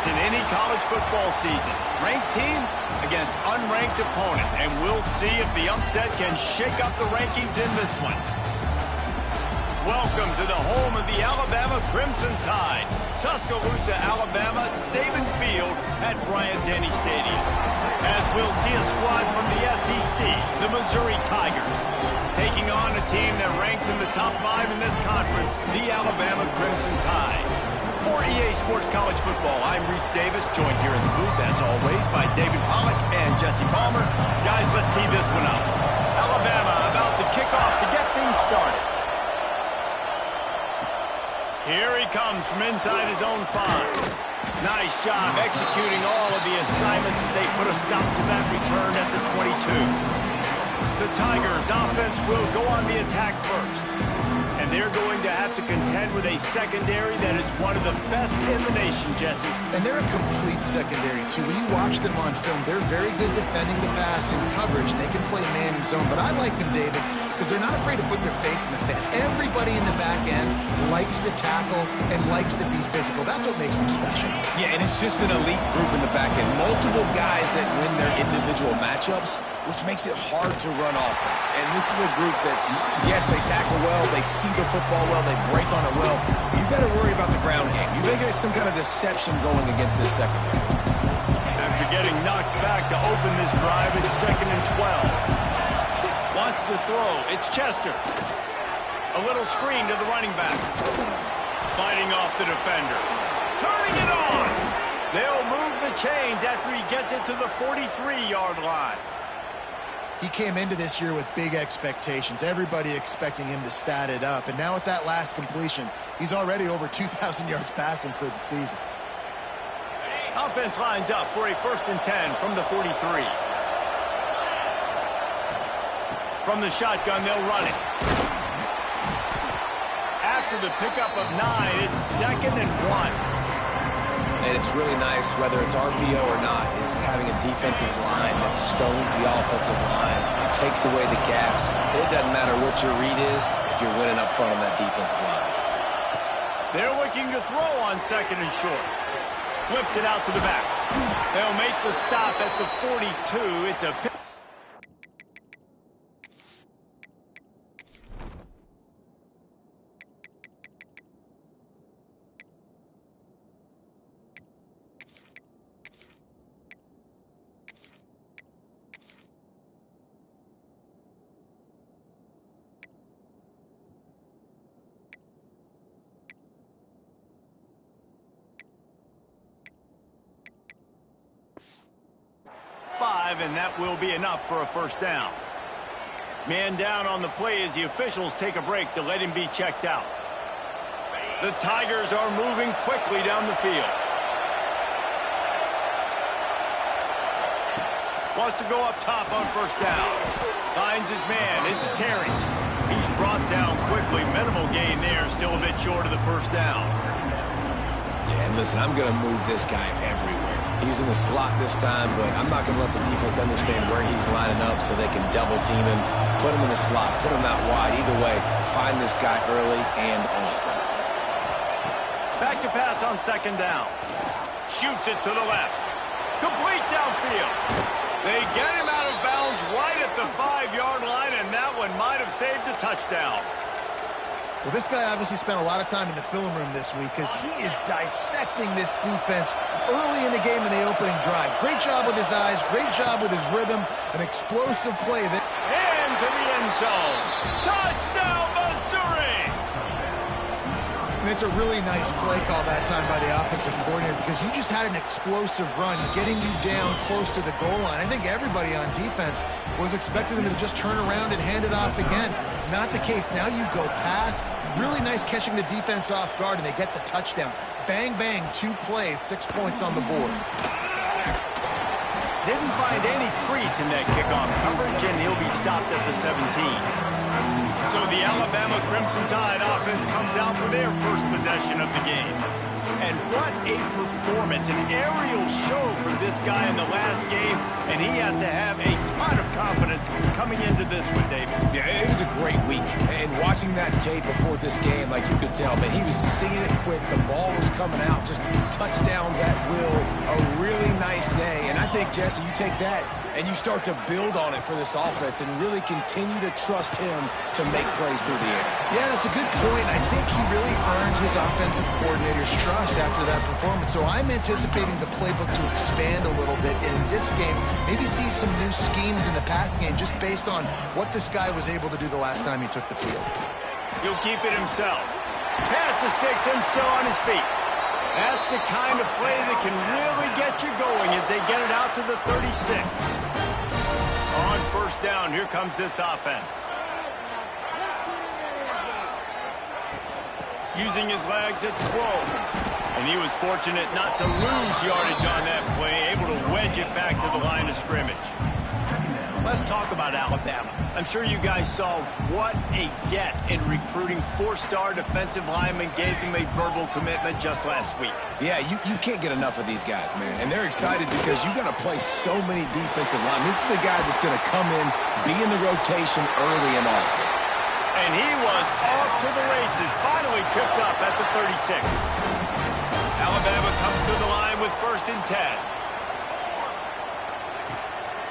in any college football season. Ranked team against unranked opponent, and we'll see if the upset can shake up the rankings in this one. Welcome to the home of the Alabama Crimson Tide. Tuscaloosa, Alabama, Saban Field at Bryant-Denny Stadium. As we'll see a squad from the SEC, the Missouri Tigers, taking on a team that ranks in the top 5 in this conference, the Alabama Crimson Tide. For EA Sports College Football, I'm Reese Davis, joined here in the booth, as always, by David Pollack and Jesse Palmer. Guys, let's tee this one up. Alabama about to kick off to get things started. Here he comes from inside his own 5. Nice job executing all of the assignments as they put a stop to that return at the 22. The Tigers offense will go on the attack first. And they're going to have to contend with a secondary that is one of the best in the nation, Jesse. And they're a complete secondary, too. When you watch them on film, they're very good defending the pass and coverage, and they can play man and zone. But I like them, David, because they're not afraid to put their face in the fan. Everybody in the back end likes to tackle and likes to be physical. That's what makes them special. Yeah, and it's just an elite group in the back end. Multiple guys that win their individual matchups, which makes it hard to run offense. And this is a group that, yes, they tackle well, they see the football well, they break on it well. You better worry about the ground game. You think there's some kind of deception going against this secondary. After getting knocked back to open this drive, it's 2nd and 12. Wants to throw. It's Chester. A little screen to the running back. Fighting off the defender. Turning it on. They'll move the chains after he gets it to the 43-yard line. He came into this year with big expectations. Everybody expecting him to stat it up. And now with that last completion, he's already over 2,000 yards passing for the season. Offense lines up for a 1st and 10 from the 43. From the shotgun, they'll run it. After the pickup of 9, it's 2nd and 1. And it's really nice, whether it's RPO or not, is having a defensive line that stones the offensive line, takes away the gaps. It doesn't matter what your read is if you're winning up front on that defensive line. They're looking to throw on 2nd and short. Flips it out to the back. They'll make the stop at the 42. It's a pick. And that will be enough for a 1st down. Man down on the play as the officials take a break to let him be checked out. The Tigers are moving quickly down the field. Wants to go up top on 1st down. Finds his man. It's Terry. He's brought down quickly. Minimal gain there. Still a bit short of the 1st down. Yeah, and listen, I'm going to move this guy everywhere. He's in the slot this time, but I'm not going to let the defense understand where he's lining up so they can double team him, put him in the slot, put him out wide. Either way, find this guy early and often. Back to pass on 2nd down. Shoots it to the left. Complete downfield. They get him out of bounds right at the 5-yard line, and that one might have saved a touchdown. Well, this guy obviously spent a lot of time in the film room this week because he is dissecting this defense early in the game in the opening drive. Great job with his eyes, great job with his rhythm, an explosive play. Into the end zone. Touchdown, Missouri! And it's a really nice play call that time by the offensive coordinator because you just had an explosive run getting you down close to the goal line. I think everybody on defense was expecting them to just turn around and hand it off again. Not the case. Now you go pass. Really nice catching the defense off guard, and they get the touchdown. Bang, bang, 2 plays, 6 points on the board. Didn't find any crease in that kickoff coverage, and he'll be stopped at the 17. So the Alabama Crimson Tide offense comes out for their 1st possession of the game. And what a performance, an aerial show for this guy in the last game, and he has to have a ton of confidence coming into this one, David. Yeah, it was a great week. And watching that tape before this game, like you could tell, man, he was singing it quick. The ball was coming out, just touchdowns at will. A really nice day. And I think, Jesse, you take that and you start to build on it for this offense and really continue to trust him to make plays through the air. Yeah, that's a good point. I think he really earned his offensive coordinator's trust after that performance. So I'm anticipating the playbook to expand a little bit in this game. Maybe see some new schemes in the passing game just based on what this guy was able to do the last time he took the field. He'll keep it himself. Pass the sticks and still on his feet. That's the kind of play that can really get you going as they get it out to the 36. On first down, here comes this offense. Using his legs, it's Squirrel. And he was fortunate not to lose yardage on that play, able to wedge it back to the line of scrimmage. Let's talk about Alabama. I'm sure you guys saw what a get in recruiting four-star defensive linemen, gave them a verbal commitment just last week. Yeah, you can't get enough of these guys, man. And they're excited because you got to play so many defensive linemen. This is the guy that's going to come in, be in the rotation early and often. And he was off to the races, finally tripped up at the 36. Alabama comes to the line with 1st and 10.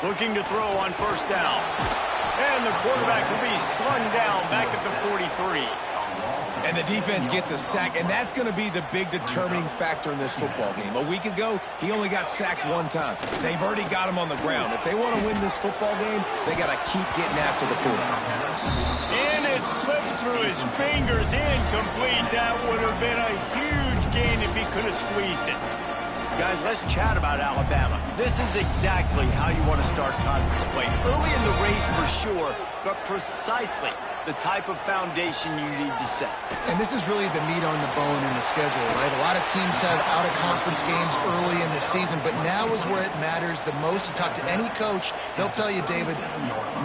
Looking to throw on first down. And the quarterback will be slung down back at the 43. And the defense gets a sack, and that's going to be the big determining factor in this football game. A week ago, he only got sacked one time. They've already got him on the ground. If they want to win this football game, they got to keep getting after the quarterback. And it slips through his fingers, incomplete. That would have been a huge gain if he could have squeezed it. Guys, let's chat about Alabama. This is exactly how you want to start conference play. Early in the race for sure, but precisely the type of foundation you need to set. And this is really the meat on the bone in the schedule, right? A lot of teams have out-of-conference games early in the season, but now is where it matters the most. You talk to any coach, they'll tell you, David,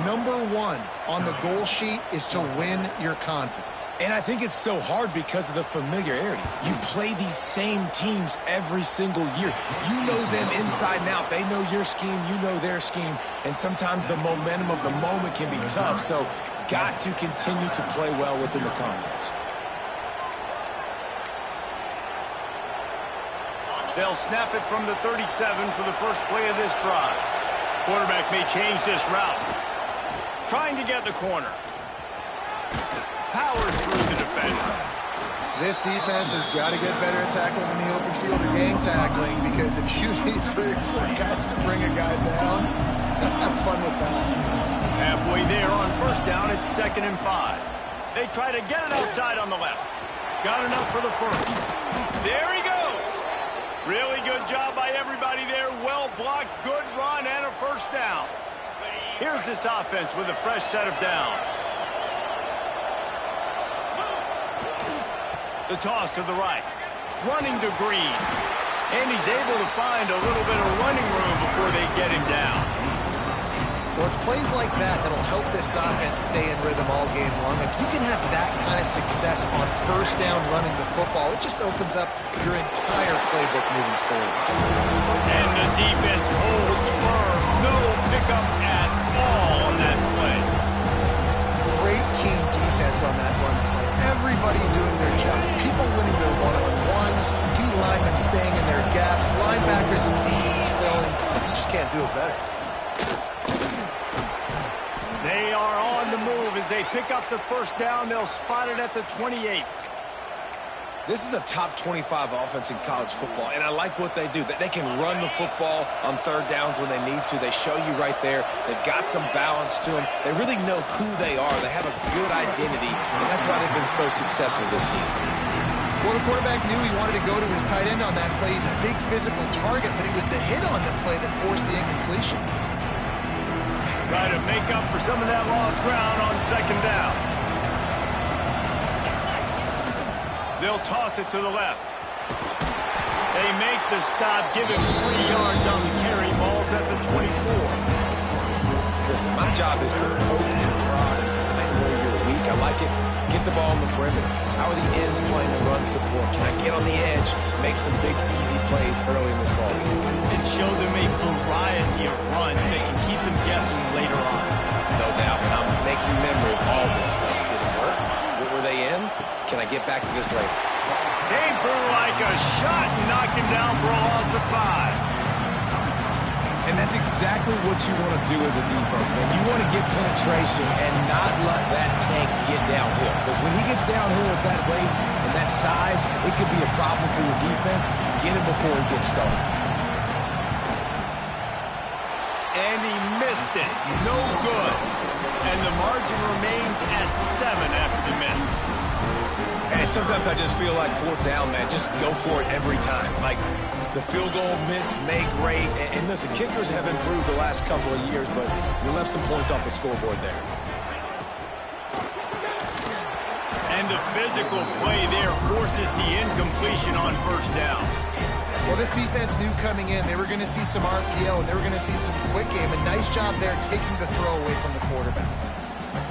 number one on the goal sheet is to win your conference. And I think it's so hard because of the familiarity. You play these same teams every single year. You know them inside and out. They know your scheme, you know their scheme, and sometimes the momentum of the moment can be tough, so got to continue to play well within the conference. They'll snap it from the 37 for the first play of this drive. Quarterback may change this route. Trying to get the corner. Powers through the defender. This defense has got to get better at tackling in the open field or gang tackling, because if you need 3 or 4 guys to bring a guy down, have fun with that. Halfway there on first down, it's 2nd and 5. They try to get it outside on the left. Got enough for the first. There he goes. Really good job by everybody there. Well blocked, good run, and a first down. Here's this offense with a fresh set of downs. The toss to the right. Running to Green. And he's able to find a little bit of running room before they get him down. Well, it's plays like that that'll help this offense stay in rhythm all game long. If you can have that kind of success on first down running the football, it just opens up your entire playbook moving forward. And the defense holds firm. No pickup at all on that play. Great team defense on that run play. Everybody doing their job. People winning their one-on-ones, D-linemen staying in their gaps, linebackers and DBs filling. You just can't do it better. They are on the move as they pick up the first down. They'll spot it at the 28. This is a top 25 offense in college football, and I like what they do. They can run the football on third downs when they need to. They show you right there. They've got some balance to them. They really know who they are. They have a good identity, and that's why they've been so successful this season. Well, the quarterback knew he wanted to go to his tight end on that play. He's a big physical target, but it was the hit on the play that forced the incompletion. Try to make up for some of that lost ground on second down. They'll toss it to the left. They make the stop, give him 3 yards on the carry. Ball's at the 24. Listen, my job is to poke and prod and find where you're weak. I like it. Get the ball on the perimeter. How are the ends playing the run support? Can I get on the edge, make some big, easy plays early in this ball game? And show them a variety of runs that can keep them guessing later on. No doubt, and I'm making memory of all this stuff. Did it work? What were they in? Can I get back to this later? Came through like a shot and knocked him down for a loss of 5. And that's exactly what you want to do as a defense, man. You want to get penetration and not let that tank get downhill. Because when he gets downhill at that weight and that size, it could be a problem for your defense. Get him before he gets started. And he missed it. No good. And the margin remains at 7 after the miss. And sometimes I just feel like 4th down, man. Just go for it every time. Like the field goal, miss, make, rate. And listen, kickers have improved the last couple of years, but you left some points off the scoreboard there. And the physical play there forces the incompletion on 1st down. Well, this defense knew coming in they were going to see some RPO and they were going to see some quick game. A nice job there taking the throw away from the quarterback.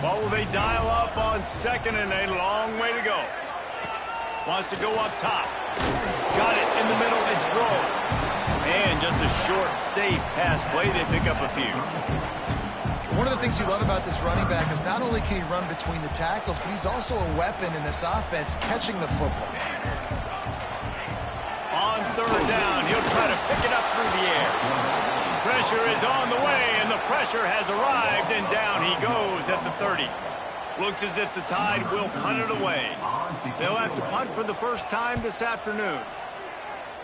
Well, will they dial up on 2nd and a long way to go? Wants to go up top. Got it in the middle. It's Grove. And just a short, safe pass play. They pick up a few. One of the things you love about this running back is not only can he run between the tackles, but he's also a weapon in this offense catching the football. On 3rd down, he'll try to pick it up through the air. Pressure is on the way, and the pressure has arrived, and down he goes at the 30. Looks as if the Tide will punt it away. They'll have to punt for the first time this afternoon.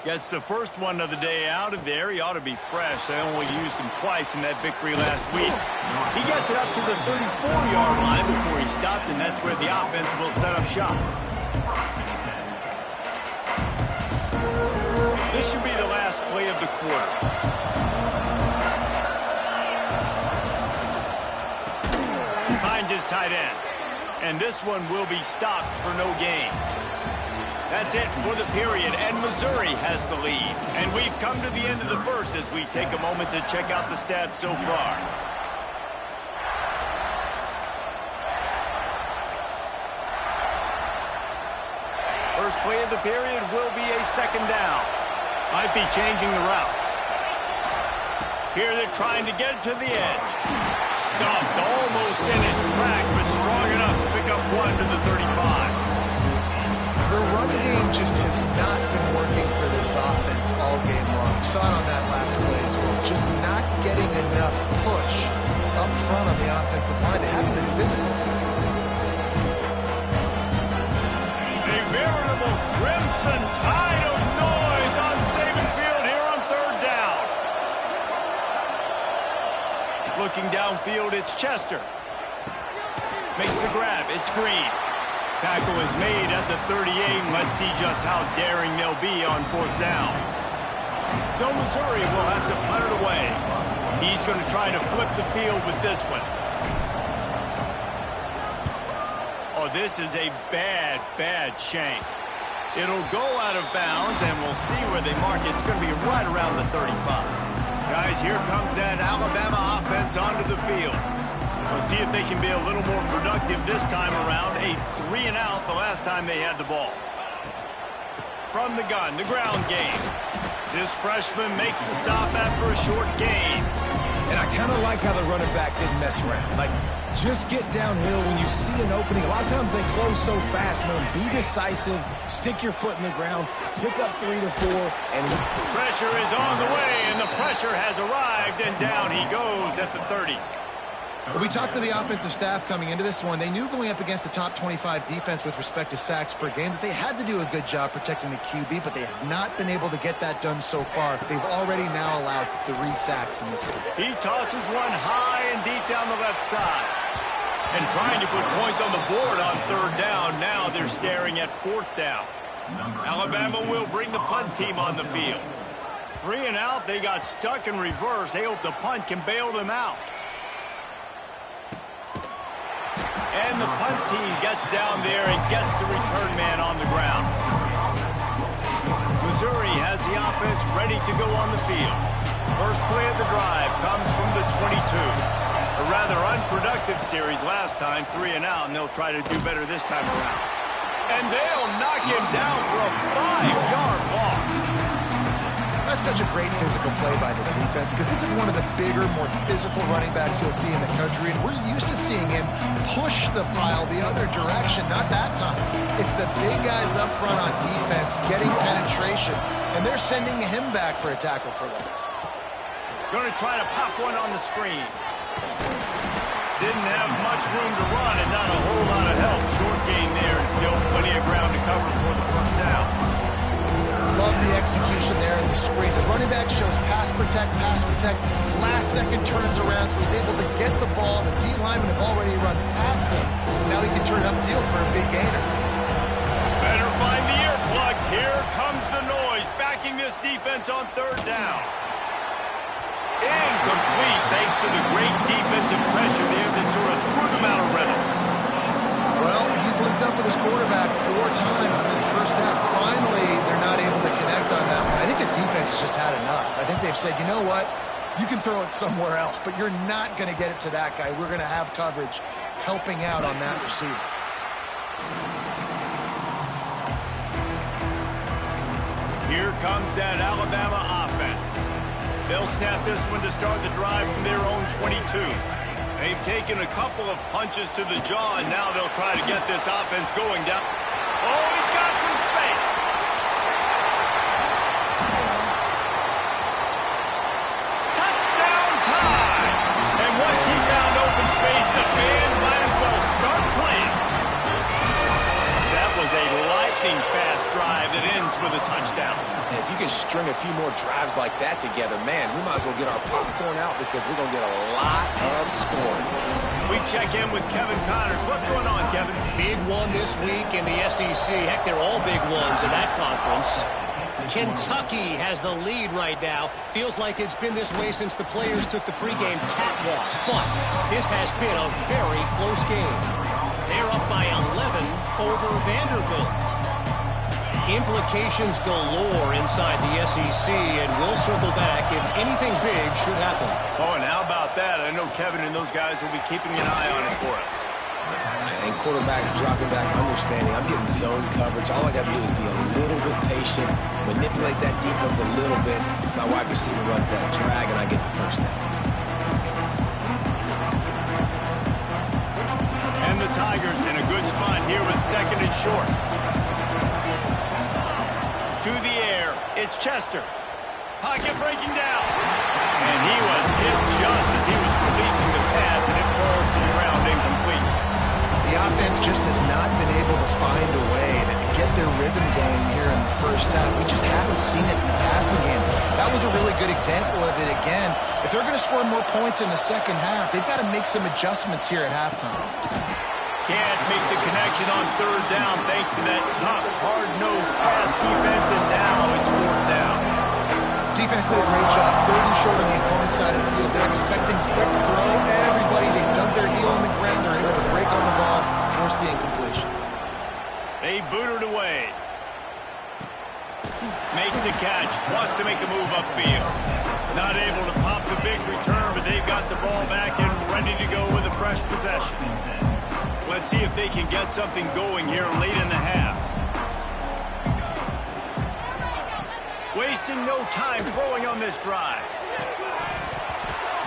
Gets the first one of the day out of there. He ought to be fresh. They only used him twice in that victory last week. He gets it up to the 34-yard line before he stopped, and that's where the offense will set up shop. This should be the last play of the quarter. Finds his tight end. And this one will be stopped for no gain. That's it for the period, and Missouri has the lead. And we've come to the end of the first as we take a moment to check out the stats so far. First play of the period will be a 2nd down. Might be changing the route. Here they're trying to get to the edge. Stuffed almost in his track, but strong enough to pick up 1 to the 35. The run game just has not been working for this offense all game long. Saw it on that last play as well. Just not getting enough push up front on the offensive line. They haven't been physical. A veritable crimson tide of noise on Saban Field here on 3rd down. Looking downfield, it's Chester. Makes the grab. It's Green. Tackle is made at the 38. Let's see just how daring they'll be on 4th down. So Missouri will have to punt it away. He's going to try to flip the field with this one. Oh, this is a bad, bad shank. It'll go out of bounds, and we'll see where they mark it. It's going to be right around the 35. Guys, here comes that Alabama offense onto the field. We'll see if they can be a little more productive this time around. A 3-and-out the last time they had the ball. From the gun, the ground game. This freshman makes the stop after a short gain. And I kind of like how the running back didn't mess around. Like, just get downhill when you see an opening. A lot of times they close so fast, man. Be decisive, stick your foot in the ground, pick up 3 to 4, and pressure is on the way, and the pressure has arrived, and down he goes at the 30. Well, we talked to the offensive staff coming into this one. They knew going up against the top 25 defense with respect to sacks per game that they had to do a good job protecting the QB, but they have not been able to get that done so far. They've already now allowed 3 sacks in this game. He tosses one high and deep down the left side. And trying to put points on the board on 3rd down. Now they're staring at 4th down. Alabama will bring the punt team on the field. 3-and-out, they got stuck in reverse. They hope the punt can bail them out. And the punt team gets down there and gets the return man on the ground. Missouri has the offense ready to go on the field. First play of the drive comes from the 22. A rather unproductive productive series last time, 3 and out, and they'll try to do better this time around. And they'll knock him down for a 5-yard loss. That's such a great physical play by the defense because this is one of the bigger, more physical running backs you'll see in the country, and we're used to seeing him push the pile the other direction. Not that time. It's the big guys up front on defense getting penetration, and they're sending him back for a tackle for loss. Going to try to pop one on the screen. Didn't have much room to run and not a whole lot of help. Short gain there and still plenty of ground to cover for the first down. Love the execution there in the screen. The running back shows pass protect, last second turns around, so he's able to get the ball. The D linemen have already run past him. Now he can turn upfield for a big gainer. Better find the earplugs. Here comes the noise, backing this defense on third down. Incomplete, thanks to the great defensive pressure there that sort of threw them out of rhythm. Well, he's linked up with his quarterback 4 times in this first half. Finally, they're not able to connect on that one. I think the defense has just had enough. I think they've said, you know what? You can throw it somewhere else, but you're not going to get it to that guy. We're going to have coverage helping out on that receiver. Here comes that Alabama offense. They'll snap this one to start the drive from their own 22. They've taken a couple of punches to the jaw, and now they'll try to get this offense going down. Oh, he's got some space. Touchdown time! And once he found open space, the band might as well start playing. That was a lightning-fast drive that ends with a touchdown. And if you can string a few more drives like that together, man, we might as well get our popcorn out because we're going to get a lot of scoring. We check in with Kevin Connors. What's going on, Kevin? Big one this week in the SEC. Heck, they're all big ones in that conference. Kentucky has the lead right now. Feels like it's been this way since the players took the pregame catwalk. But this has been a very close game. They're up by 11 over Vanderbilt. Implications galore inside the SEC, and we'll circle back if anything big should happen. Oh, and how about that? I know Kevin and those guys will be keeping an eye on it for us. And quarterback dropping back, understanding. I'm getting zone coverage. All I got to do is be a little bit patient, manipulate that defense a little bit. My wide receiver runs that drag, and I get the first down. And the Tigers in a good spot here with second and short. To the air, it's Chester. Pocket breaking down. And he was hit just as he was releasing the pass, and it falls to the ground incomplete. The offense just has not been able to find a way to get their rhythm going here in the first half. We just haven't seen it in the passing game. That was a really good example of it again. If they're going to score more points in the second half, they've got to make some adjustments here at halftime. Can't make the connection on third down thanks to that tough, hard-nosed pass defense, and now it's fourth down. Defense did a great job, third and short on the opponent's side of the field. They're expecting quick throw. Everybody, they dug their heel on the ground. They're able to break on the ball, force the incompletion. They booted away. Makes the catch, wants to make a move upfield. Not able to pop the big return, but they've got the ball back and ready to go with a fresh possession. Let's see if they can get something going here late in the half. Wasting no time throwing on this drive.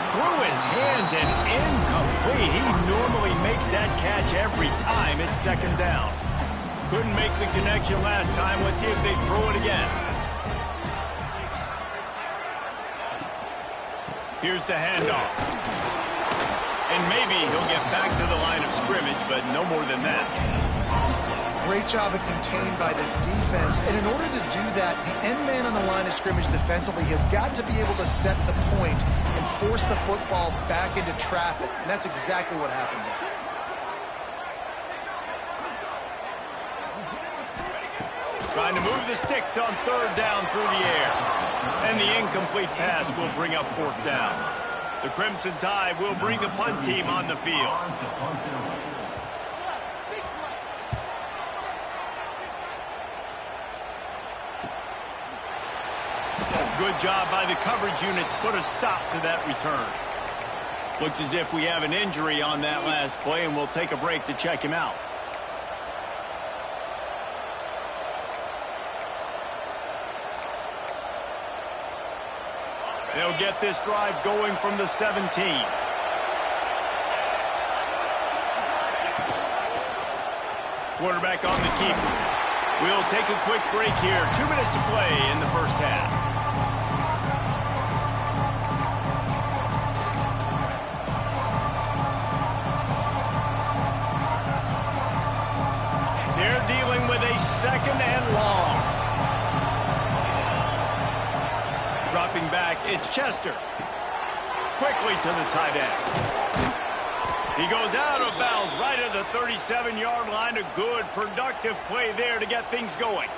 Through his hands and incomplete. He normally makes that catch every time. It's second down. Couldn't make the connection last time. Let's see if they throw it again. Here's the handoff. And maybe he'll get back to the line of scrimmage, but no more than that. Great job of contained by this defense. And in order to do that, the end man on the line of scrimmage defensively has got to be able to set the point and force the football back into traffic. And that's exactly what happened there. Trying to move the sticks on third down through the air. And the incomplete pass will bring up fourth down. The Crimson Tide will bring the punt team on the field. Good job by the coverage unit to put a stop to that return. Looks as if we have an injury on that last play, and we'll take a break to check him out. They'll get this drive going from the 17. Quarterback on the keeper. We'll take a quick break here. 2 minutes to play in the first half. They're dealing with a second and long. Dropping back, it's Chester. Quickly to the tight end. He goes out of bounds right at the 37-yard line. A good, productive play there to get things going.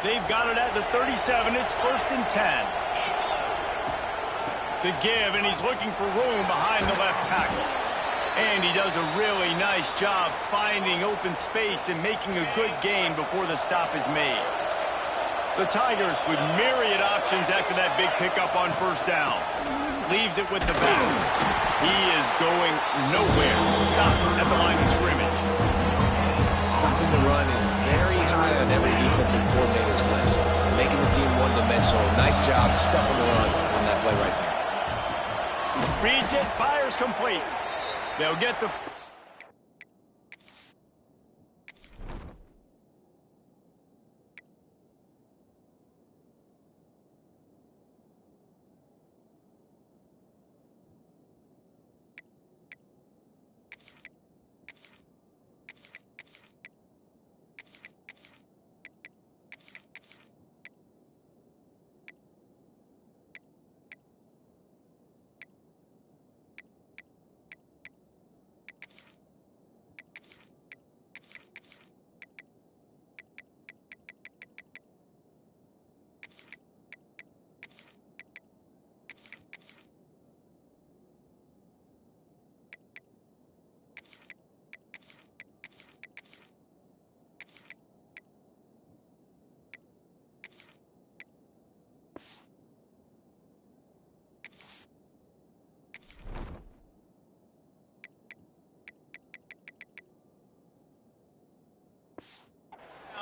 They've got it at the 37. It's 1st and 10. The give, and he's looking for room behind the left tackle. And he does a really nice job finding open space and making a good gain before the stop is made. The Tigers with myriad options after that big pickup on 1st down. Leaves it with the back. He is going nowhere. Stop at the line of scrimmage. Stopping the run is very high on every defensive coordinator's list. Making the team one-dimensional. Nice job stuffing the run on that play right there. Reads it, fires complete. They'll get the...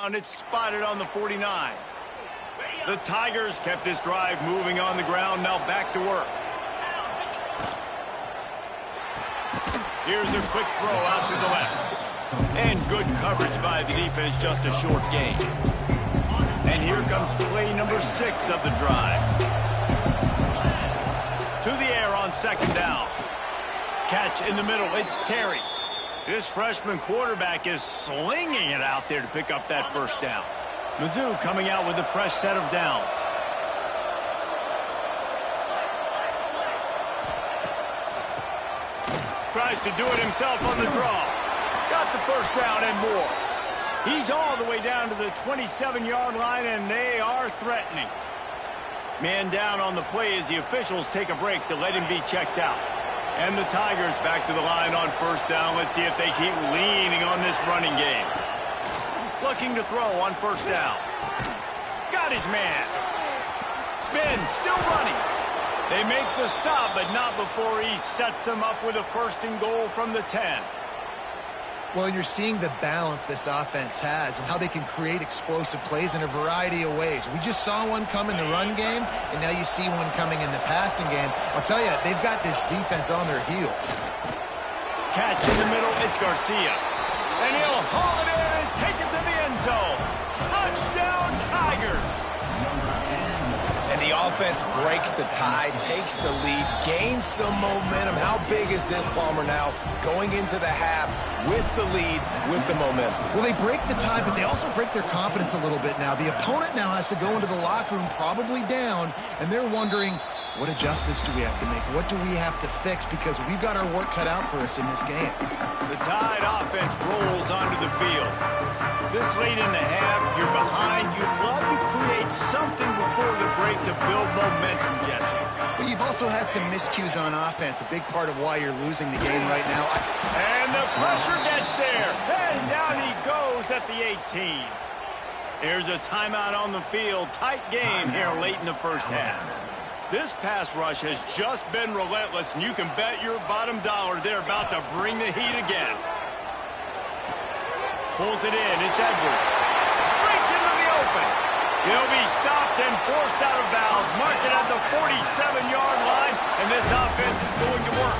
And it's spotted on the 49. The Tigers kept this drive moving on the ground. Now back to work. Here's a quick throw out to the left. And good coverage by the defense, just a short gain. And here comes play number 6 of the drive. To the air on 2nd down. Catch in the middle, it's Terry. This freshman quarterback is slinging it out there to pick up that 1st down. Mizzou coming out with a fresh set of downs. Tries to do it himself on the draw. Got the 1st down and more. He's all the way down to the 27-yard line, and they are threatening. Man down on the play as the officials take a break to let him be checked out. And the Tigers back to the line on 1st down. Let's see if they keep leaning on this running game. Looking to throw on 1st down. Got his man. Spin, still running. They make the stop, but not before he sets them up with a 1st and goal from the 10. Well, you're seeing the balance this offense has and how they can create explosive plays in a variety of ways. We just saw one come in the run game, and now you see one coming in the passing game. I'll tell you, they've got this defense on their heels. Catch in the middle, it's Garcia. And he'll haul it in and take it to the end zone. Touchdown, Tigers! And the offense breaks the tie, takes the lead, gains some momentum. How big is this, Palmer, now going into the half with the lead, with the momentum? Well, they break the tie, but they also break their confidence a little bit now. The opponent now has to go into the locker room probably down, and they're wondering, what adjustments do we have to make? What do we have to fix? Because we've got our work cut out for us in this game. The Tide offense rolls onto the field. This late in the half, you're behind. You'd love to create something before the break to build momentum, Jesse. But you've also had some miscues on offense, a big part of why you're losing the game right now. And the pressure gets there. And down he goes at the 18. There's a timeout on the field. Tight game here late in the 1st half. This pass rush has just been relentless, and you can bet your bottom dollar they're about to bring the heat again. Pulls it in. It's Edwards. Breaks into the open. He'll be stopped and forced out of bounds. Mark it at the 47-yard line, and this offense is going to work.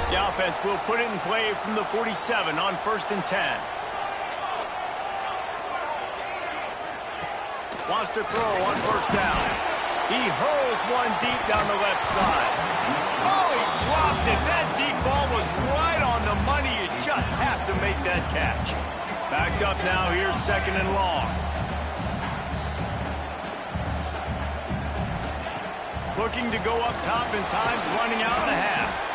The offense will put it in play from the 47 on 1st and 10. Wants to throw on 1st down. He hurls one deep down the left side. Oh, he dropped it. That deep ball was right on the money. You just have to make that catch. Backed up now. Here's 2nd and long. Looking to go up top in times, running out of the half.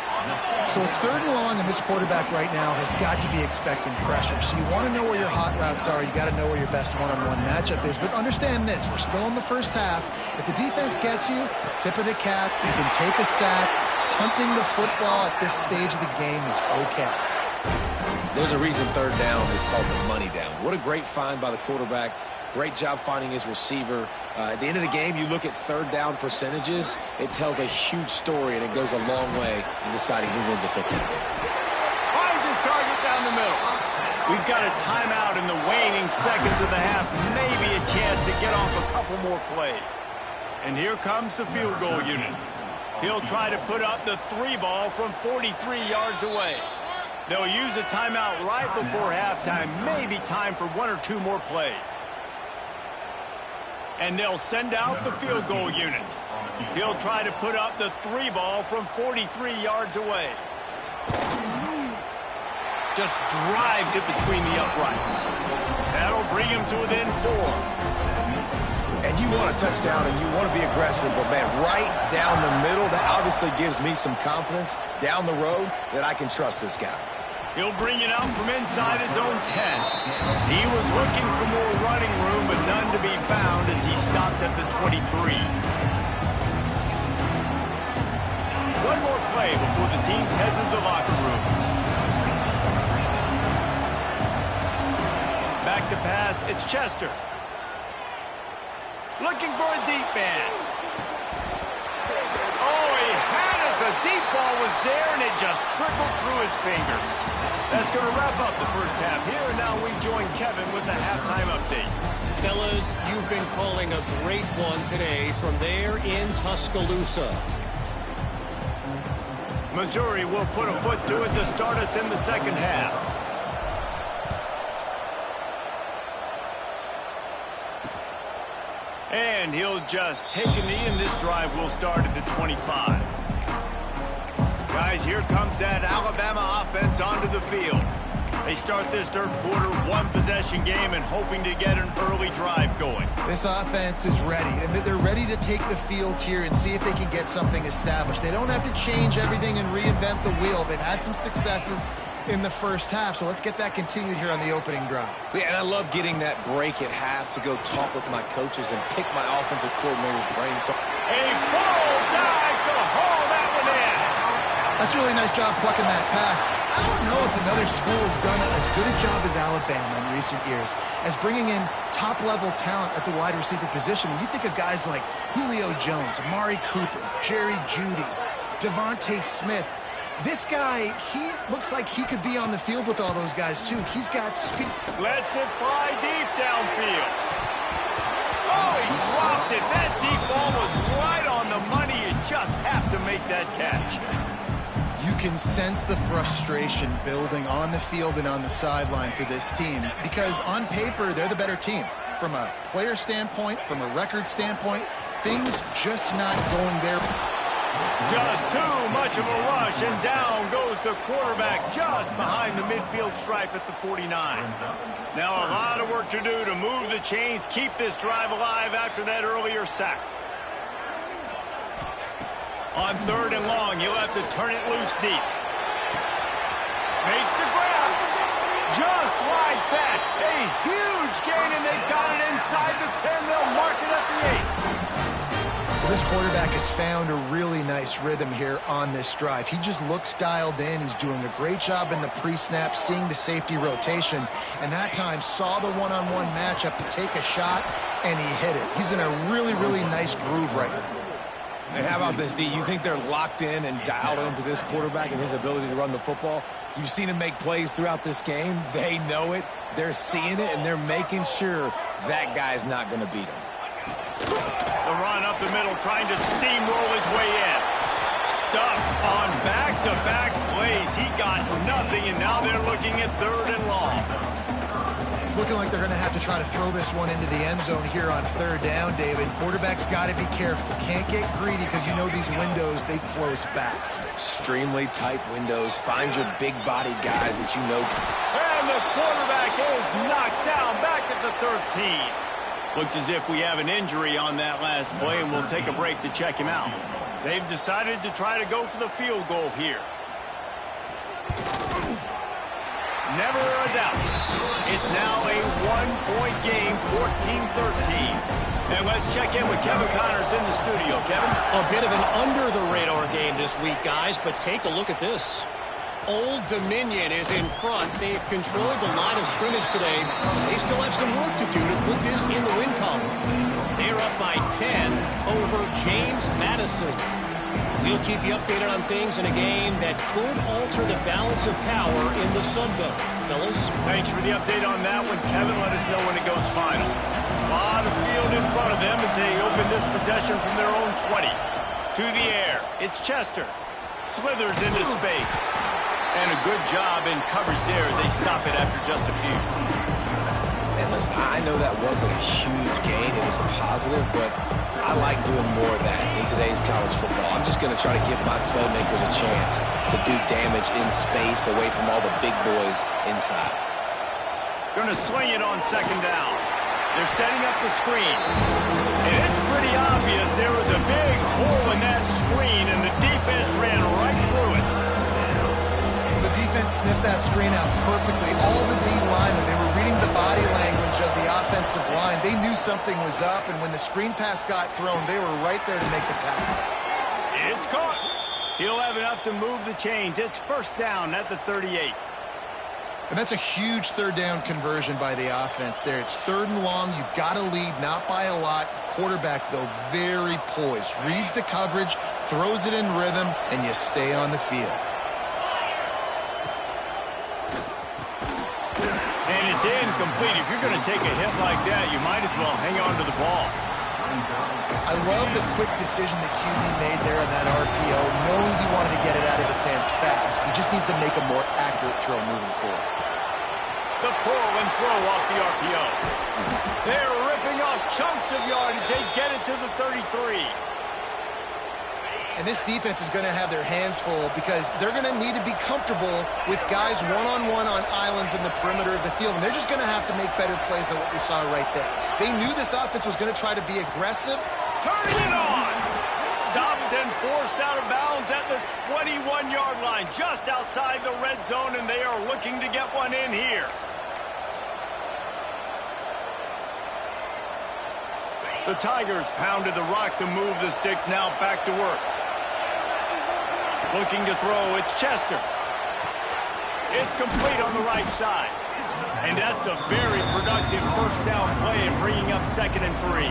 So it's 3rd and long, and this quarterback right now has got to be expecting pressure. So you want to know where your hot routes are. You got to know where your best one-on-one matchup is. But understand this, we're still in the first half. If the defense gets you, tip of the cap, you can take a sack. Hunting the football at this stage of the game is okay. There's a reason 3rd down is called the money down. What a great find by the quarterback. Great job finding his receiver. At the end of the game, you look at 3rd down percentages. It tells a huge story, and it goes a long way in deciding who wins a football game. Finds his target down the middle. We've got a timeout in the waning seconds of the half. Maybe a chance to get off a couple more plays. And here comes the field goal unit. He'll try to put up the 3 ball from 43 yards away. They'll use a timeout right before halftime. Maybe time for 1 or 2 more plays. And they'll send out the field goal unit. He'll try to put up the 3 ball from 43 yards away. Just drives it between the uprights. That'll bring him to within 4. And you want a touchdown and you want to be aggressive, but man, right down the middle, that obviously gives me some confidence down the road that I can trust this guy. He'll bring it out from inside his own 10. He was looking for more running room, but none to be found as he stopped at the 23. One more play before the teams head to the locker rooms. Back to pass, it's Chester. Looking for a deep man. Oh, he had it. The deep ball was there, and it just trickled through his fingers. That's going to wrap up the first half here, and now we join Kevin with the halftime update. Fellas, you've been calling a great one today from there in Tuscaloosa. Missouri will put a foot to it to start us in the second half. And he'll just take a knee, and this drive will start at the 25. Guys, here comes that Alabama offense onto the field. They start this 3rd quarter, 1-possession game, and hoping to get an early drive going. This offense is ready, and they're ready to take the field here and see if they can get something established. They don't have to change everything and reinvent the wheel. They've had some successes in the first half, so let's get that continued here on the opening drive. Yeah, and I love getting that break at half to go talk with my coaches and pick my offensive coordinator's brains. A full dive to haul that one in. That's a really nice job plucking that pass. I don't know if another school has done as good a job as Alabama in recent years as bringing in top-level talent at the wide receiver position. When you think of guys like Julio Jones, Amari Cooper, Jerry Jeudy, Devontae Smith, this guy, he looks like he could be on the field with all those guys, too. He's got speed. Lets it fly deep downfield. Oh, he dropped it. That deep ball was right on the money. You just have to make that catch. You can sense the frustration building on the field and on the sideline for this team because on paper, they're the better team. From a player standpoint, from a record standpoint, things just not going their Just too much of a rush, and down goes the quarterback just behind the midfield stripe at the 49. Now a lot of work to do to move the chains, keep this drive alive after that earlier sack. On 3rd and long, you'll have to turn it loose deep. Makes the grab. Just like that. A huge gain, and they've got it inside the 10. They'll mark it at the 8. Well, this quarterback has found a really nice rhythm here on this drive. He just looks dialed in. He's doing a great job in the pre-snap, seeing the safety rotation, and that time saw the one-on-one matchup to take a shot, and he hit it. He's in a really, really nice groove right now. Hey, how about this, D? You think they're locked in and dialed into this quarterback and his ability to run the football? You've seen him make plays throughout this game. They know it. They're seeing it, and they're making sure that guy's not going to beat him. The run up the middle, trying to steamroll his way in. Stuffed on back-to-back plays. He got nothing, and now they're looking at 3rd and long. It's looking like they're going to have to try to throw this one into the end zone here on 3rd down, David. Quarterback's got to be careful. Can't get greedy because you know these windows, they close fast. Extremely tight windows. Find your big-bodied guys that you know. And the quarterback is knocked down back at the 13. Looks as if we have an injury on that last play, and we'll take a break to check him out. They've decided to try to go for the field goal here. Never a doubt. It's now a 1-point game, 14-13. And let's check in with Kevin Connors in the studio. Kevin? A bit of an under-the-radar game this week, guys, but take a look at this. Old Dominion is in front. They've controlled the line of scrimmage today. They still have some work to do to put this in the win column. They're up by 10 over James Madison. We'll keep you updated on things in a game that could alter the balance of power in the Sun Belt. Fellas? Thanks for the update on that one, Kevin. Let us know when it goes final. A lot of field in front of them as they open this possession from their own 20. To the air. It's Chester. Slithers into space. And a good job in coverage there as they stop it after just a few. And listen, I know that wasn't a huge gain. It was positive, but I like doing more of that in today's college football. I'm just going to try to give my playmakers a chance to do damage in space away from all the big boys inside. Going to swing it on 2nd down. They're setting up the screen. And it's pretty obvious there was a big hole in that screen, and the defense ran right through it. The defense sniffed that screen out perfectly. All the D linemen, they were reading the body language of the offensive line. They knew something was up, and when the screen pass got thrown, they were right there to make the tackle. It's caught. He'll have enough to move the chains. It's 1st down at the 38. And that's a huge 3rd down conversion by the offense there. It's 3rd and long. You've got to lead, not by a lot. Quarterback, though, very poised. Reads the coverage, throws it in rhythm, and you stay on the field. And it's incomplete. If you're going to take a hit like that, you might as well hang on to the ball. I love the quick decision that QB made there on that RPO, knowing he wanted to get it out of his hands fast. He just needs to make a more accurate throw moving forward. The pull and throw off the RPO. They're ripping off chunks of yardage. They get it to the 33. And this defense is going to have their hands full because they're going to need to be comfortable with guys one-on-one on islands in the perimeter of the field. And they're just going to have to make better plays than what we saw right there. They knew this offense was going to try to be aggressive. Turning it on. Stopped and forced out of bounds at the 21-yard line, just outside the red zone, and they are looking to get one in here. The Tigers pounded the rock to move the sticks, now back to work. Looking to throw, it's Chester. It's complete on the right side. And that's a very productive 1st down play and bringing up 2nd and 3.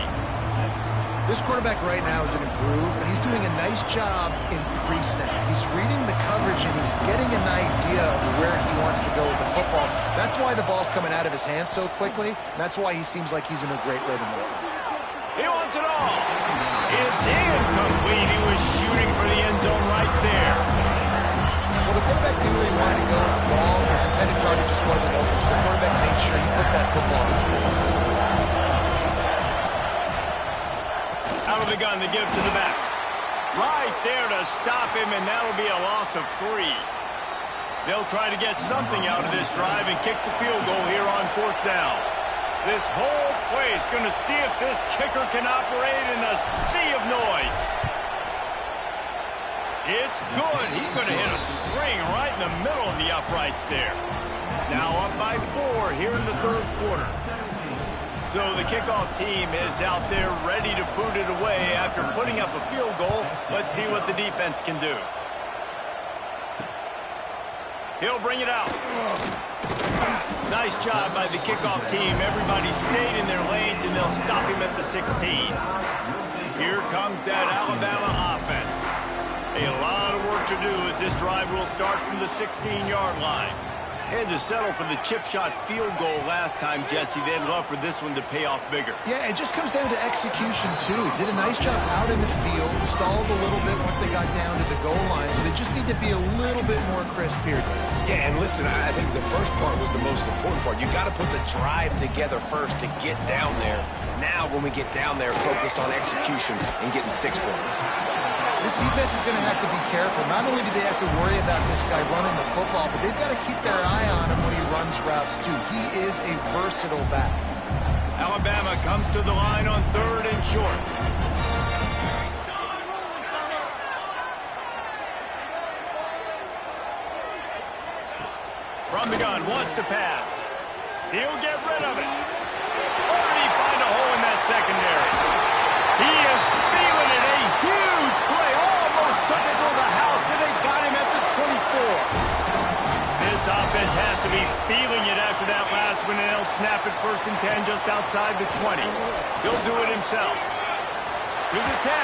This quarterback right now is an improve, and he's doing a nice job in pre-snap. He's reading the coverage, and he's getting an idea of where he wants to go with the football. That's why the ball's coming out of his hands so quickly, and that's why he seems like he's in a great rhythm right now. He wants it all. It's incomplete. He was shooting for the end zone right there. Well, the quarterback knew where he wanted to go with the ball. His intended target just wasn't open, so the quarterback made sure he put that football in his hands. Out of the gun, they give to the back. Right there to stop him, and that'll be a loss of 3. They'll try to get something out of this drive and kick the field goal here on 4th down. This whole place going to see if this kicker can operate in a sea of noise. It's good. He's going to hit a string right in the middle of the uprights there. Now up by 4 here in the 3rd quarter. So the kickoff team is out there ready to boot it away after putting up a field goal. Let's see what the defense can do. He'll bring it out. Nice job by the kickoff team. Everybody stayed in their lanes, and they'll stop him at the 16. Here comes that Alabama offense. A lot of work to do as this drive will start from the 16-yard line. Had to settle for the chip shot field goal last time, Jesse. They'd love for this one to pay off bigger. Yeah, it just comes down to execution, too. Did a nice job out in the field, stalled a little bit once they got down to the goal line, so they just need to be a little bit more crisp here. Yeah, and listen, I think the first part was the most important part. You got to put the drive together first to get down there. Now, when we get down there, focus on execution and getting 6 points. This defense is going to have to be careful. Not only do they have to worry about this guy running the football, but they've got to keep their eye on him when he runs routes, too. He is a versatile back. Alabama comes to the line on 3rd and short. From the gun, wants to pass. He'll get rid of it. Or did he find a hole in that secondary? He is feeling it. A huge play. Almost took it to the house, but they got him at the 24. This offense has to be feeling it after that last one, and they'll snap it 1st and 10 just outside the 20. He'll do it himself. To the 10.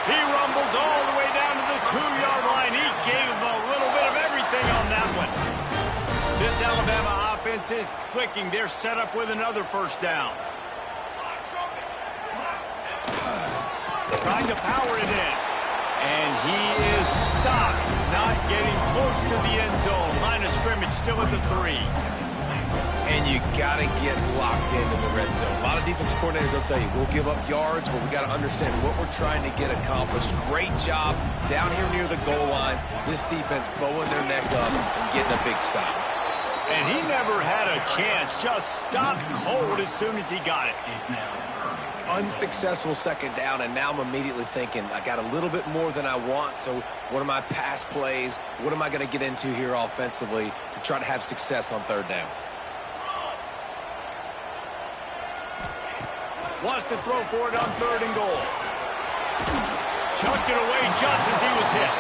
He rumbles all the way down to the 2-yard line. He gave him a little bit of everything on that one. This Alabama offense is clicking. They're set up with another 1st down. Trying to power it in. And he is stopped. Not getting close to the end zone. Line of scrimmage still at the 3. And you got to get locked in the red zone. A lot of defense coordinators, they'll tell you, we'll give up yards, but we got to understand what we're trying to get accomplished. Great job down here near the goal line. This defense bowing their neck up and getting a big stop. And he never had a chance. Just stopped cold as soon as he got it. Unsuccessful 2nd down, and now I'm immediately thinking, I got a little bit more than I want, so what are my pass plays? What am I going to get into here offensively to try to have success on 3rd down? Wants to throw for it on 3rd and goal. Chucked it away just as he was hit.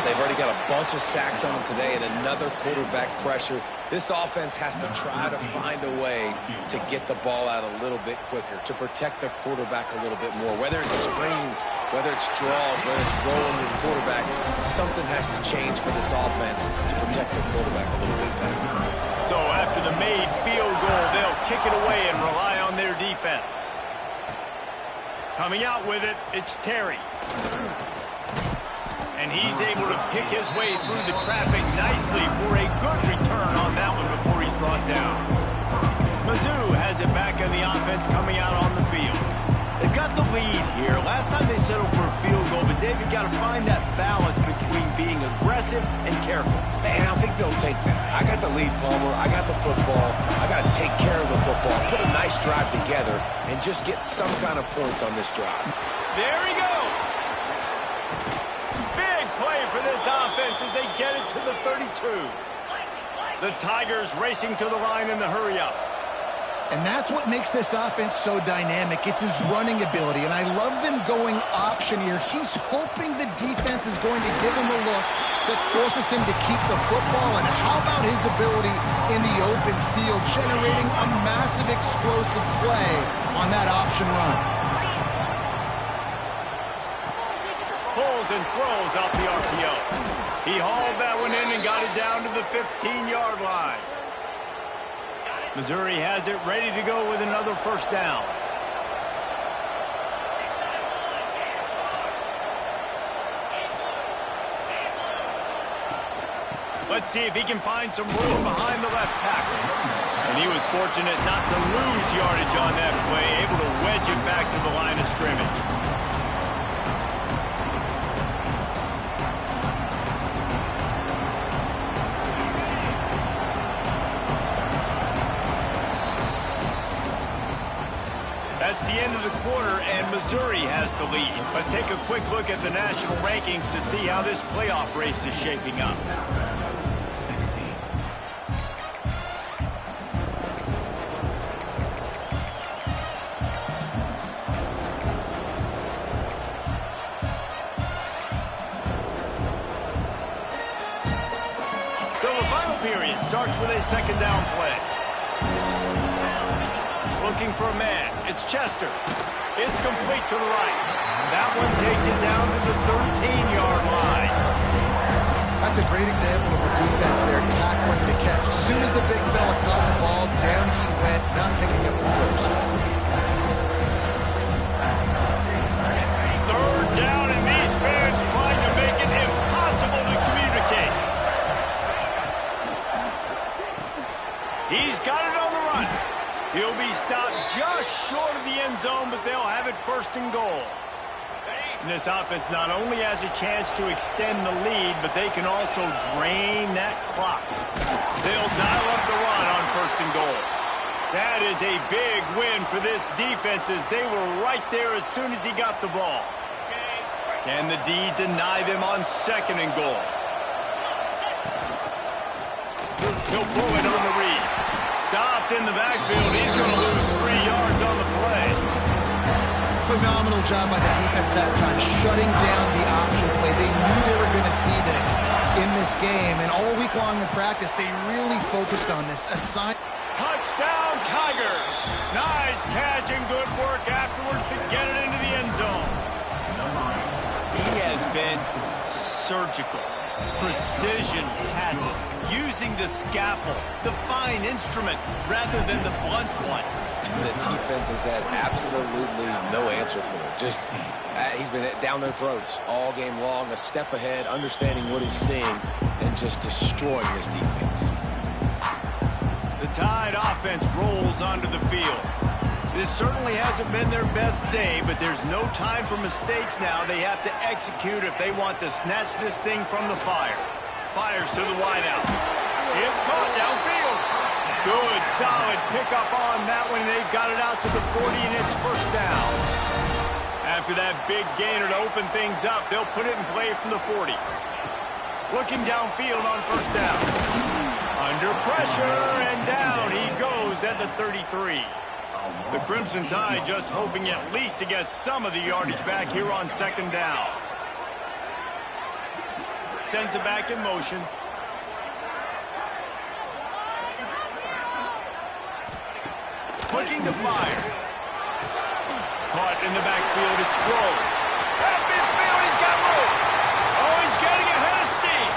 They've already got a bunch of sacks on them today and another quarterback pressure. This offense has to try to find a way to get the ball out a little bit quicker, to protect their quarterback a little bit more. Whether it's screens, whether it's draws, whether it's rolling your quarterback, something has to change for this offense to protect their quarterback a little bit better. So after the made field goal, they'll kick it away and rely on their defense. Coming out with it, it's Terry. And he's able to pick his way through the traffic nicely for a good return on that one before he's brought down. Mizzou has it back on the offense coming out on the field. They've got the lead here. Last time they settled for a field goal, but David got to find that balance between being aggressive and careful. And I think they'll take that. I got the lead, Palmer. I got the football. I got to take care of the football, put a nice drive together, and just get some kind of points on this drive. There he goes. Big play for this offense as they get it to the 32. The Tigers racing to the line in the hurry-up. And that's what makes this offense so dynamic. It's his running ability, and I love them going option here. He's hoping the defense is going to give him a look that forces him to keep the football. And how about his ability in the open field, generating a massive explosive play on that option run? Pulls and throws off the RPO. He hauled that one in and got it down to the 15-yard line. Missouri has it ready to go with another 1st down. Let's see if he can find some room behind the left tackle. And he was fortunate not to lose yardage on that play, able to wedge it back to the line of scrimmage. That's the end of the quarter, and Missouri has the lead. Let's take a quick look at the national rankings to see how this playoff race is shaping up. So the final period starts with a 2nd down play. Looking for a man. It's Chester. It's complete to the right. That one takes it down to the 13-yard line. That's a great example of the defense there, tackling the catch. As soon as the big fella caught the ball, down he went, not picking up the first. Third down, and these fans trying to make it impossible to communicate. He's got it on the run. He'll be stopped just short of the end zone, but they'll have it first and goal. And this offense not only has a chance to extend the lead, but they can also drain that clock. They'll dial up the run on first and goal. That is a big win for this defense, as they were right there as soon as he got the ball. Can the D deny them on second and goal? He'll pull it on the read. Stopped in the backfield. He's going to lose 3 yards on the play. Phenomenal job by the defense that time, shutting down the option play. They knew they were going to see this in this game, and all week long in practice, they really focused on this. Touchdown, Tigers! Nice catch and good work afterwards to get it into the end zone. He has been surgical. Precision passes, using the scalpel, the fine instrument, rather than the blunt one. The defense has had absolutely no answer for it. Just, he's been down their throats all game long, a step ahead, understanding what he's seeing, and just destroying this defense. The Tide offense rolls onto the field. This certainly hasn't been their best day, but there's no time for mistakes now. They have to execute if they want to snatch this thing from the fire. Fires to the wideout. It's caught downfield. Good, solid pickup on that one. They've got it out to the 40, and it's first down. After that big gainer to open things up, they'll put it in play from the 40. Looking downfield on first down. Under pressure, and down he goes at the 33. The Crimson Tide just hoping at least to get some of the yardage back here on second down. Sends it back in motion. Looking to fire. Caught in the backfield, it's Grove. At midfield, he's got room. Oh, he's getting ahead of steam.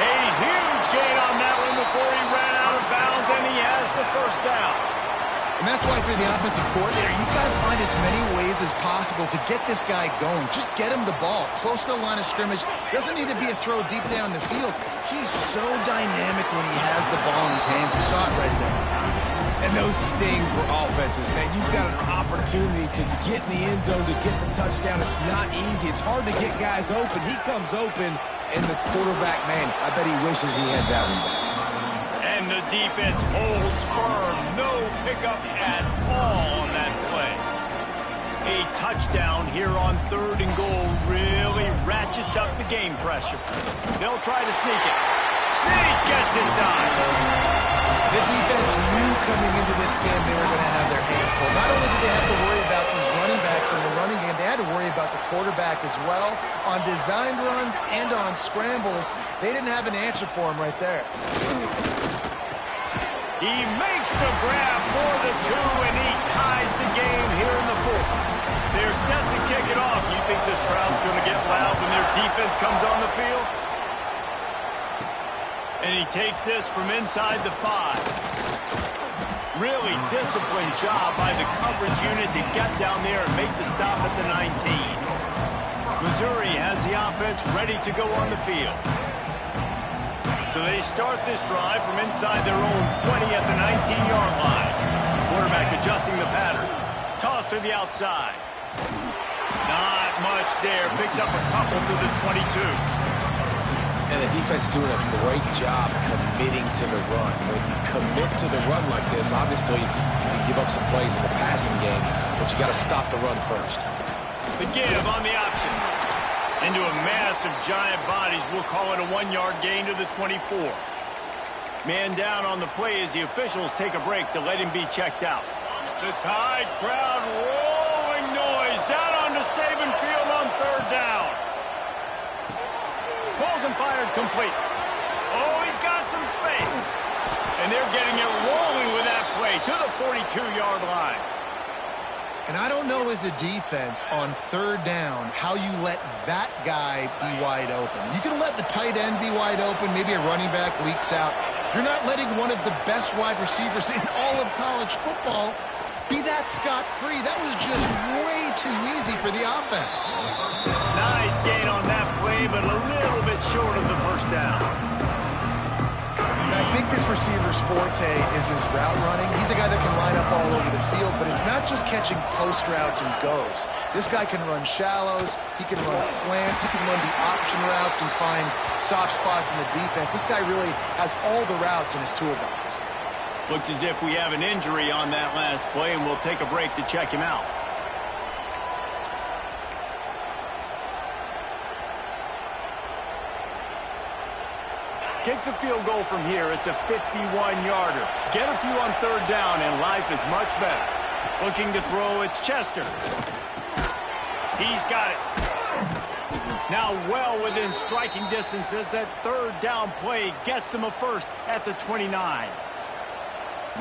A huge gain on that one before he ran out of bounds, and he has the first down. And that's why, for the offensive coordinator, you've got to find as many ways as possible to get this guy going. Just get him the ball close to the line of scrimmage. Doesn't need to be a throw deep down the field. He's so dynamic when he has the ball in his hands. You saw it right there. And those sting for offenses, man. You've got an opportunity to get in the end zone, to get the touchdown. It's not easy. It's hard to get guys open. He comes open, and the quarterback, man, I bet he wishes he had that one back. And the defense holds firm. No pickup at all on that play. A touchdown here on third and goal really ratchets up the game pressure. They'll try to sneak it. Sneak gets it done. The defense knew coming into this game they were going to have their hands full. Not only did they have to worry about these running backs in the running game, they had to worry about the quarterback as well. On designed runs and on scrambles, they didn't have an answer for him right there. He makes the grab for the 2, and he ties the game here in the 4th. They're set to kick it off. You think this crowd's going to get loud when their defense comes on the field? And he takes this from inside the 5. Really disciplined job by the coverage unit to get down there and make the stop at the 19. Missouri has the offense ready to go on the field. So they start this drive from inside their own 20 at the 19-yard line. Quarterback adjusting the pattern. Toss to the outside. Not much there. Picks up a couple to the 22. And the defense doing a great job committing to the run. When you commit to the run like this, obviously you can give up some plays in the passing game, but you got to stop the run first. The give on the option. Into a mass of giant bodies. We'll call it a 1-yard gain to the 24. Man down on the play as the officials take a break to let him be checked out. The Tide crowd rolling noise down onto Saban Field on third down. Pulls and fired complete. Oh, he's got some space. And they're getting it rolling with that play to the 42-yard line. And I don't know as a defense on third down how you let that guy be wide open. You can let the tight end be wide open. Maybe a running back leaks out. You're not letting one of the best wide receivers in all of college football be that scot-free. That was just way too easy for the offense. Nice gain on that play, but a little bit short of the first down. I think this receiver's forte is his route running. He's a guy that can line up all over the field, but it's not just catching post routes and goes. This guy can run shallows, he can run slants, he can run the option routes and find soft spots in the defense. This guy really has all the routes in his toolbox. Looks as if we have an injury on that last play, and we'll take a break to check him out. Kick the field goal from here. It's a 51-yarder. Get a few on third down, and life is much better. Looking to throw, it's Chester. He's got it. Now well within striking distance as that third down play gets him a first at the 29.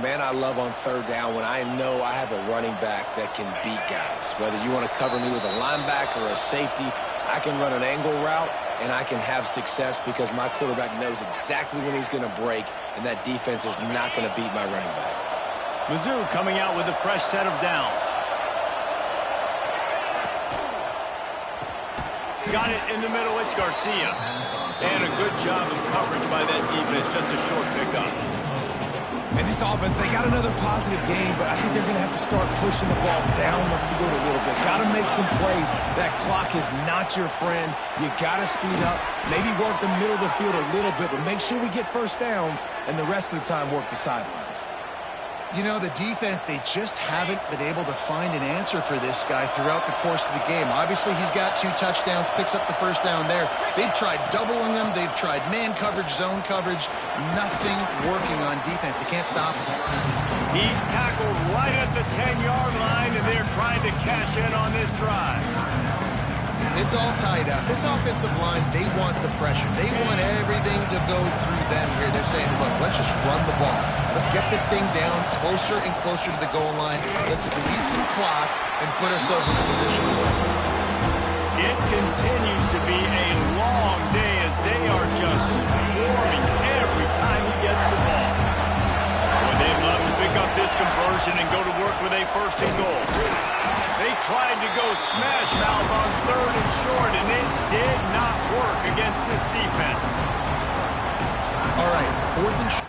Man, I love on third down when I know I have a running back that can beat guys. Whether you want to cover me with a linebacker or a safety, I can run an angle route, and I can have success because my quarterback knows exactly when he's going to break, and that defense is not going to beat my running back. Mizzou coming out with a fresh set of downs. Got it in the middle. It's Garcia. And a good job of coverage by that defense. Just a short pickup. And this offense, they got another positive game, but I think they're going to have to start pushing the ball down the field a little bit. Got to make some plays. That clock is not your friend. You got to speed up, maybe work the middle of the field a little bit, but make sure we get first downs, and the rest of the time work the sidelines. You know, the defense, they just haven't been able to find an answer for this guy throughout the course of the game. Obviously, he's got 2 touchdowns, picks up the first down there. They've tried doubling him. They've tried man coverage, zone coverage. Nothing working on defense. They can't stop him. He's tackled right at the 10-yard line, and they're trying to cash in on this drive. It's all tied up. This offensive line, they want the pressure. They want everything to go through them here. They're saying, look, let's just run the ball. Let's get this thing down closer and closer to the goal line. Let's bleed some clock and put ourselves in a position to win. It continues to be a long day as they are just swarming every time he gets the ball. Boy, they'd love to pick up this conversion and go to work with a first and goal. They tried to go smash mouth on third and short, and it did not work against this defense. All right, fourth and short.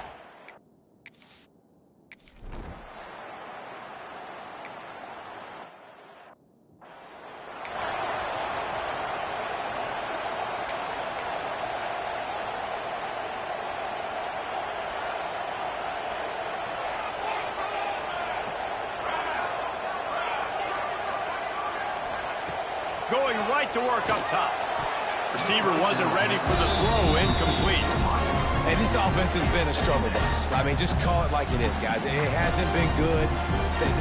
Going right to work up top. Receiver wasn't ready for the throw, incomplete. And this offense has been a struggle bus. I mean, just call it like it is, guys. It hasn't been good,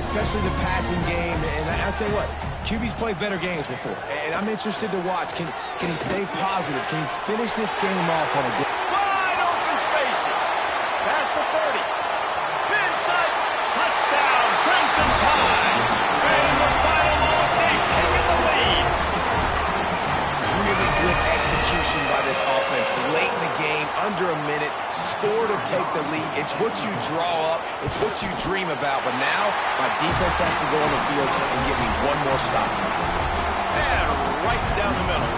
especially the passing game. And I'll tell you what, QB's played better games before. And I'm interested to watch. Can he stay positive? Can he finish this game off on a good... Wide open spaces. Past the 30. Inside. Touchdown. Crimson Tide. And in the final moments, they've taken the lead. Really good execution by this offense late in the game, under a minute, score to take the lead. It's what you draw up, it's what you dream about, but now my defense has to go on the field and give me one more stop. And right down the middle.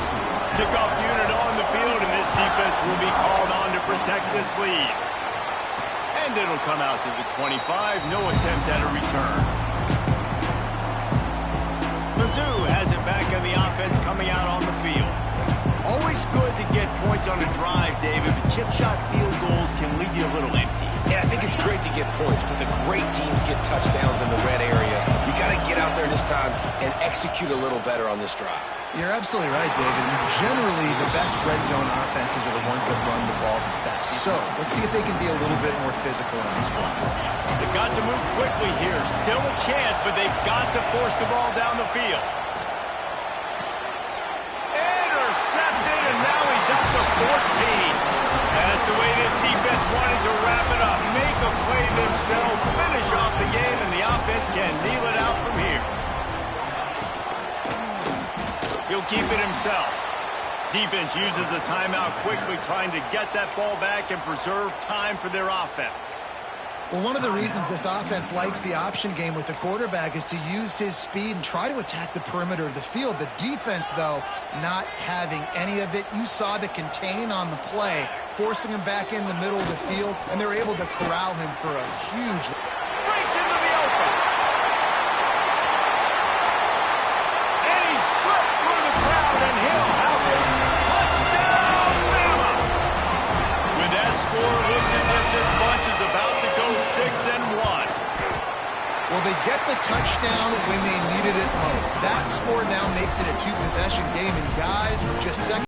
Kickoff unit on the field, and this defense will be called on to protect this lead. And it'll come out to the 25, no attempt at a return. Mizzou has it back on the offense coming out on the field. Always good to get points on a drive, David, but chip shot field goals can leave you a little empty. And I think it's great to get points, but the great teams get touchdowns in the red area. You got to get out there this time and execute a little better on this drive. You're absolutely right, David. Generally, the best red zone offenses are the ones that run the ball the best. So, let's see if they can be a little bit more physical on this one. They've got to move quickly here. Still a chance, but they've got to force the ball down the field. Intercepted, and now he's up to 14. That's the way this defense wanted to wrap it up. keep it himself. Defense uses a timeout quickly, trying to get that ball back and preserve time for their offense. Well, one of the reasons this offense likes the option game with the quarterback is to use his speed and try to attack the perimeter of the field. The defense, though, not having any of it. You saw the contain on the play, forcing him back in the middle of the field, and they're able to corral him for a huge... Breaks into the open. And he slipped through the crowd, and he'll house it. Touchdown, Bama! With that score, looks as if this bunch is about to go 6-1. Well, they get the touchdown when they needed it most. That score now makes it a two-possession game, and guys, we're just second.